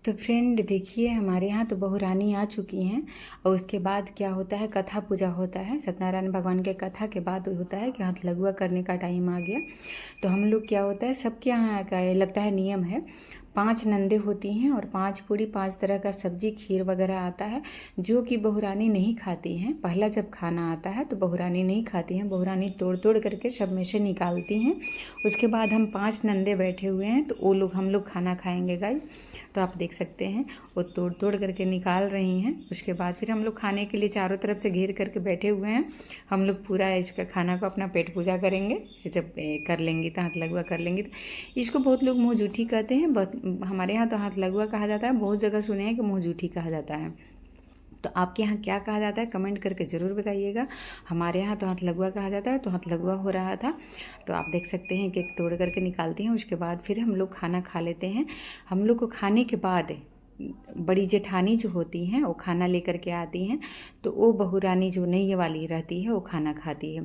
तो फ्रेंड देखिए, हमारे यहाँ तो बहुरानी आ चुकी हैं और उसके बाद क्या होता है, कथा पूजा होता है। सत्यनारायण भगवान के कथा के बाद होता है कि हाथ लगुआ करने का टाइम आ गया। तो हम लोग क्या होता है, सबके यहाँ का लगता है नियम है, 5 नंदे होती हैं और 5 पूड़ी, 5 तरह का सब्जी, खीर वगैरह आता है, जो कि बहुरानी नहीं खाती हैं। पहला जब खाना आता है तो बहुरानी नहीं खाती हैं, बहुरानी तोड़ तोड़ करके सब में से निकालती हैं। उसके बाद हम 5 नंदे बैठे हुए हैं, तो वो लोग हम लोग खाना खाएंगे गाइस। तो आप देख सकते हैं वो तोड़ तोड़ करके निकाल रही हैं। उसके बाद फिर हम लोग खाने के लिए चारों तरफ से घेर करके बैठे हुए हैं। हम लोग पूरा इसका खाना को अपना पेट पूजा करेंगे। जब कर लेंगी तो हाथ लगुआ कर लेंगी। तो इसको बहुत लोग मुँह जूठी कहते हैं, हमारे यहाँ तो हाथ लगुआ कहा जाता है। बहुत जगह सुने हैं कि मुँह जूठी कहा जाता है। तो आपके यहाँ क्या कहा जाता है कमेंट करके ज़रूर बताइएगा। हमारे यहाँ तो हाथ लगुआ कहा जाता है। तो हाथ लगुआ हो रहा था, तो आप देख सकते हैं केक तोड़ करके निकालती हैं। उसके बाद फिर हम लोग खाना खा लेते हैं। हम लोग को खाने के बाद बड़ी जेठानी जो होती हैं वो खाना लेकर के आती हैं, तो वो बहुरानी जो नई वाली रहती है वो खाना खाती है।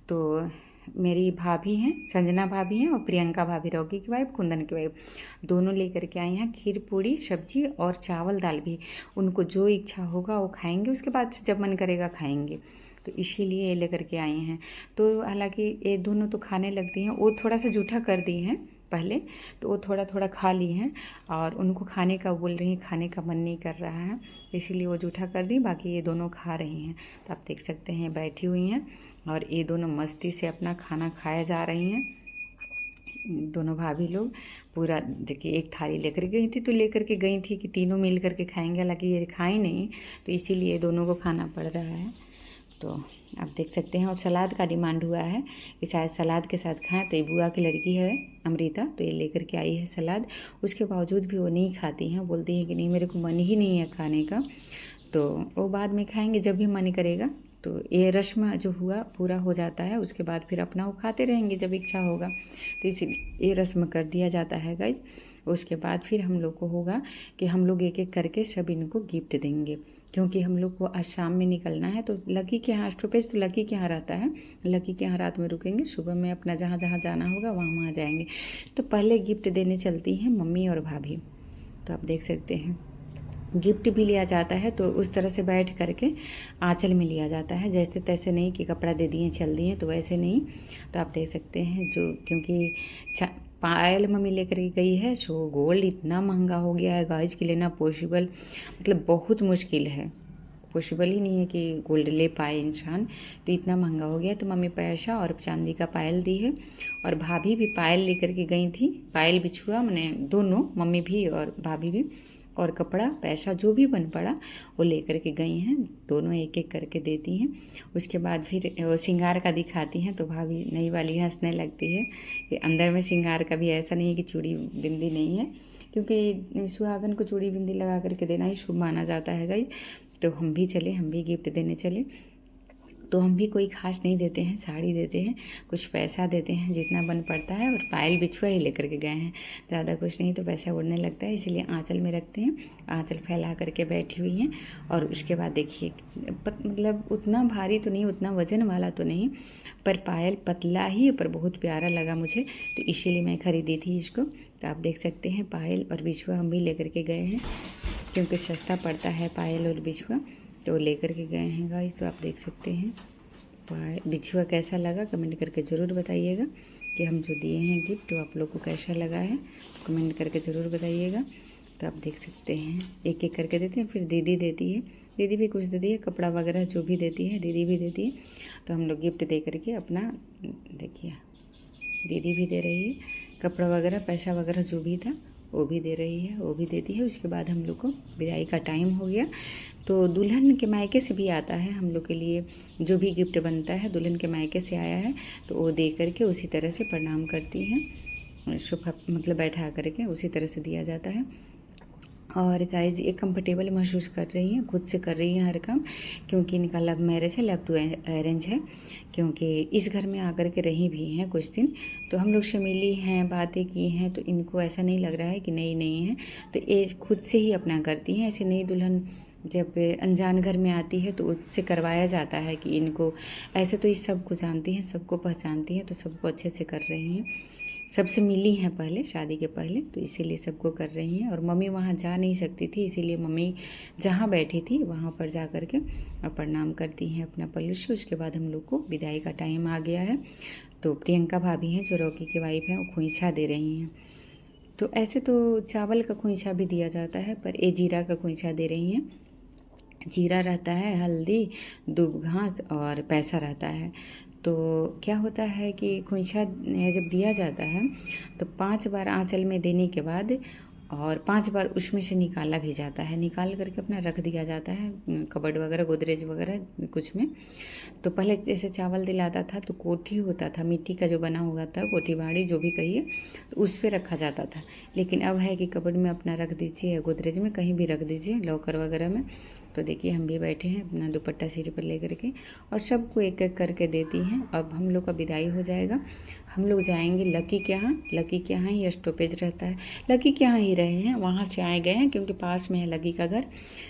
तो मेरी भाभी हैं, संजना भाभी हैं, और प्रियंका भाभी, रौकी की वाइफ, कुंदन की वाइफ, दोनों लेकर के आई हैं खीर पूड़ी सब्जी और चावल दाल भी। उनको जो इच्छा होगा वो खाएंगे, उसके बाद से जब मन करेगा खाएंगे। तो इसीलिए ये लेकर के आई हैं। तो हालांकि ये दोनों तो खाने लगती हैं, वो थोड़ा सा जूठा कर दी हैं पहले, तो वो थोड़ा थोड़ा खा ली हैं और उनको खाने का बोल रही हैं, खाने का मन नहीं कर रहा है, इसीलिए वो जूठा कर दी। बाकी ये दोनों खा रही हैं। तो आप देख सकते हैं बैठी हुई हैं और ये दोनों मस्ती से अपना खाना खाया जा रही हैं। दोनों भाभी लोग पूरा देखिए एक थाली लेकर गई थी, तो लेकर के गई थी कि तीनों मिल करके खाएंगे, हालांकि ये खाई नहीं, तो इसीलिए दोनों को खाना पड़ रहा है। तो आप देख सकते हैं। और सलाद का डिमांड हुआ है कि शायद सलाद के साथ खाएं, तो ये बुआ की लड़की है अमृता, तो ये लेकर के आई है सलाद। उसके बावजूद भी वो नहीं खाती हैं, बोलती हैं कि नहीं मेरे को मन ही नहीं है खाने का। तो वो बाद में खाएंगे जब भी मन करेगा। तो ये रस्म जो हुआ पूरा हो जाता है, उसके बाद फिर अपना वो खाते रहेंगे जब इच्छा होगा। तो इसीलिए ये रस्म कर दिया जाता है गाइज। उसके बाद फिर हम लोग को होगा कि हम लोग एक एक करके सब इनको गिफ्ट देंगे, क्योंकि हम लोग को आज शाम में निकलना है। तो लकी के यहाँ स्टॉपेज तो लकी के यहाँ रहता है, लकी के यहाँ रात में रुकेंगे, सुबह में अपना जहाँ जहाँ जाना होगा वहाँ वहाँ जाएंगे। तो पहले गिफ्ट देने चलती हैं मम्मी और भाभी। तो आप देख सकते हैं गिफ्ट भी लिया जाता है, तो उस तरह से बैठ करके आंचल में लिया जाता है, जैसे तैसे नहीं कि कपड़ा दे दिए चल दिए, तो वैसे नहीं। तो आप देख सकते हैं जो, क्योंकि पायल मम्मी लेकर गई है, सो गोल्ड इतना महंगा हो गया है गाइज कि लेना पॉसिबल, मतलब बहुत मुश्किल है, पॉसिबल ही नहीं है कि गोल्ड ले पाए इंसान। तो इतना महंगा हो गया। तो मम्मी पैसा और चांदी का पायल दी है, और भाभी भी पायल लेकर के गई थी, पायल बिछुआ, मैंने दोनों, मम्मी भी और भाभी भी, और कपड़ा पैसा जो भी बन पड़ा वो लेकर के गई हैं। दोनों एक एक करके देती हैं। उसके बाद फिर वो श्रृंगार का दिखाती हैं, तो भाभी नई वाली हंसने लगती है कि अंदर में श्रृंगार का भी ऐसा नहीं है कि चूड़ी बिंदी नहीं है, क्योंकि सुहागन को चूड़ी बिंदी लगा करके देना ही शुभ माना जाता है गाइज। तो हम भी चले, हम भी गिफ्ट देने चले। तो हम भी कोई खास नहीं देते हैं, साड़ी देते हैं, कुछ पैसा देते हैं जितना बन पड़ता है, और पायल बिछुआ ही लेकर के गए हैं, ज़्यादा कुछ नहीं, तो पैसा उड़ने लगता है, इसीलिए आंचल में रखते हैं। आंचल फैला करके बैठी हुई हैं। और उसके बाद देखिए मतलब उतना भारी तो नहीं, उतना वजन वाला तो नहीं, पर पायल पतला ही, पर बहुत प्यारा लगा मुझे, तो इसीलिए मैं ख़रीदी थी इसको। तो आप देख सकते हैं पायल और बिछुआ हम भी लेकर के गए हैं, क्योंकि सस्ता पड़ता है पायल और बिछुआ, तो लेकर के गए हैं गाइस। तो आप देख सकते हैं बिछुआ कैसा लगा कमेंट करके ज़रूर बताइएगा, कि हम जो दिए हैं गिफ्ट तो आप लोग को कैसा लगा है, तो कमेंट करके ज़रूर बताइएगा। तो आप देख सकते हैं एक एक करके देते हैं, फिर दीदी देती है, दीदी भी कुछ देती है, कपड़ा वगैरह जो भी देती है दीदी भी देती है। तो हम लोग गिफ्ट दे करके अपना, देखिए दीदी भी दे रही है, कपड़ा वगैरह पैसा वगैरह जो भी था वो भी दे रही है, वो भी देती है। उसके बाद हम लोग को विदाई का टाइम हो गया। तो दुल्हन के मायके से भी आता है हम लोग के लिए, जो भी गिफ्ट बनता है दुल्हन के मायके से आया है, तो वो दे करके उसी तरह से प्रणाम करती हैं, सोफा मतलब बैठा करके उसी तरह से दिया जाता है। और गाइज ये कंफर्टेबल महसूस कर रही हैं, खुद से कर रही हैं हर काम, क्योंकि इनका लव मैरिज है, लव टू अरेंज है। क्योंकि इस घर में आकर के रही भी हैं कुछ दिन, तो हम लोग से मिली हैं, बातें की हैं, तो इनको ऐसा नहीं लग रहा है कि नई नई हैं, तो ये खुद से ही अपना करती हैं। ऐसे नई दुल्हन जब अनजान घर में आती है तो उससे करवाया जाता है कि इनको, ऐसे तो इस सबको जानती हैं, सबको पहचानती हैं, तो सबको अच्छे से कर रही हैं। सबसे मिली हैं पहले, शादी के पहले, तो इसीलिए सबको कर रही हैं। और मम्मी वहाँ जा नहीं सकती थी, इसीलिए मम्मी जहाँ बैठी थी वहाँ पर जा कर के और प्रणाम करती हैं अपना पल्लू से। उसके बाद हम लोग को विदाई का टाइम आ गया है। तो प्रियंका भाभी हैं जो रॉकी की वाइफ हैं, वो खोइछा दे रही हैं। तो ऐसे तो चावल का खोइछा भी दिया जाता है, पर ये जीरा का खोइछा दे रही हैं। जीरा रहता है, हल्दी, दूब घास और पैसा रहता है। तो क्या होता है कि खोइछा जब दिया जाता है तो 5 बार आंचल में देने के बाद और 5 बार उसमें से निकाला भी जाता है, निकाल करके अपना रख दिया जाता है कबर्ड वगैरह, गोदरेज वगैरह कुछ में। तो पहले जैसे चावल दिलाता था तो कोठी होता था, मिट्टी का जो बना हुआ था, कोठी बाड़ी जो भी कहिए, तो उस पर रखा जाता था। लेकिन अब है कि कबर्ड में अपना रख दीजिए, गोदरेज में कहीं भी रख दीजिए, लॉकर वगैरह में। तो देखिए हम भी बैठे हैं अपना दुपट्टा सिर पर ले करके और सबको एक एक करके देती हैं। अब हम लोग का विदाई हो जाएगा, हम लोग जाएंगे लकी के यहाँ। लकी के यहाँ ही स्टॉपेज रहता है, लकी के यहाँ ही रहे हैं, वहाँ से आए गए हैं क्योंकि पास में है लकी का घर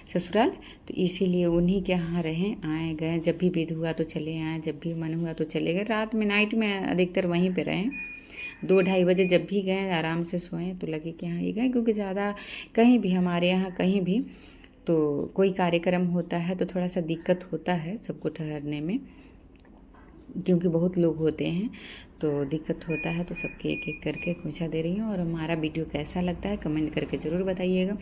ससुराल, तो इसीलिए उन्हीं के यहाँ रहें, आए गए। जब भी विद हुआ तो चले आए, जब भी मन हुआ तो चले गए। रात में नाइट में अधिकतर वहीं पे रहें, 2-2:30 बजे जब भी गए आराम से सोएं। तो लकी के यहाँ ही गए क्योंकि ज़्यादा कहीं भी हमारे यहाँ कहीं भी तो कोई कार्यक्रम होता है तो थोड़ा सा दिक्कत होता है सबको ठहरने में, क्योंकि बहुत लोग होते हैं तो दिक्कत होता है। तो सबके एक एक करके खोइछा दे रही हूँ। और हमारा वीडियो कैसा लगता है कमेंट करके ज़रूर बताइएगा।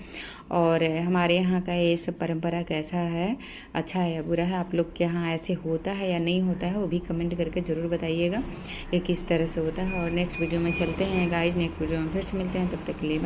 और हमारे यहाँ का ये सब परंपरा कैसा है, अच्छा है या बुरा है, आप लोग के यहाँ ऐसे होता है या नहीं होता है, वो भी कमेंट करके ज़रूर बताइएगा कि किस तरह से होता है। और नेक्स्ट वीडियो में चलते हैं गाइज, नेक्स्ट वीडियो में फिर से मिलते हैं, तब तक के लिए बाय।